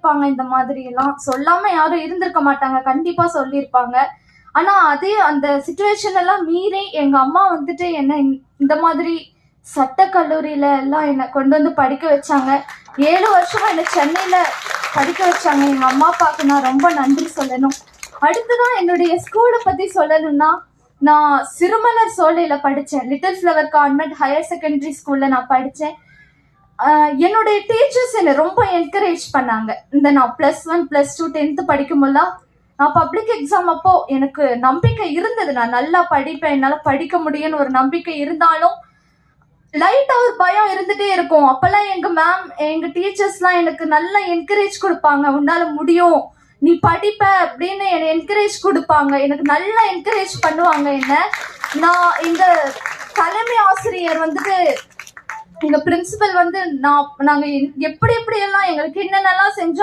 சொல்லியிருப்பாங்க, இந்த மாதிரி எல்லாம் சொல்லாம யாரும் இருந்திருக்க மாட்டாங்க, கண்டிப்பா சொல்லியிருப்பாங்க. ஆனா அதே அந்த சுச்சுவேஷன் எல்லாம் மீறி எங்க அம்மா வந்துட்டு என்ன இந்த மாதிரி சட்ட கல்லூரியில எல்லாம் என்ன கொண்டு வந்து படிக்க வச்சாங்க. 7 வருஷமா என்ன சென்னையில படிக்க வச்சாங்க. எங்க அம்மா அப்பாவுக்கு நான் ரொம்ப நன்றி சொல்லணும். அடுத்ததான் என்னுடைய ஸ்கூலை பத்தி சொல்லணும்னா, நான் சிறுமலர் சோலையில படித்தேன். Little flower convent higher secondary ஸ்கூல்ல நான் படித்தேன். என்னுடைய டீச்சர்ஸ் என்னை ரொம்ப என்கரேஜ் பண்ணாங்க. இந்த நான் +1 +2 10th படிக்கும்போதெல்லாம் நான் பப்ளிக் எக்ஸாம் அப்போ எனக்கு நம்பிக்கை இருந்தது, நான் நல்லா படிப்பேன், என்னால் படிக்க முடியும்னு ஒரு நம்பிக்கை இருந்தாலும் லைட்டா ஒரு பயம் இருந்துட்டே இருக்கும். அப்பெல்லாம் எங்க டீச்சர்ஸ்லாம் எனக்கு நல்ல என்கரேஜ் கொடுப்பாங்க. உன்னால முடியும், நீ படிப்ப அப்படின்னு என்னை என்கரேஜ் கொடுப்பாங்க. எனக்கு நல்லா என்கரேஜ் பண்ணுவாங்க என்ன. நான் எங்க தலைமை ஆசிரியர் வந்துட்டு, எங்க பிரின்சிபல் வந்து நாங்க எப்படி எல்லாம் எங்களுக்கு என்னென்னலாம் செஞ்சோம்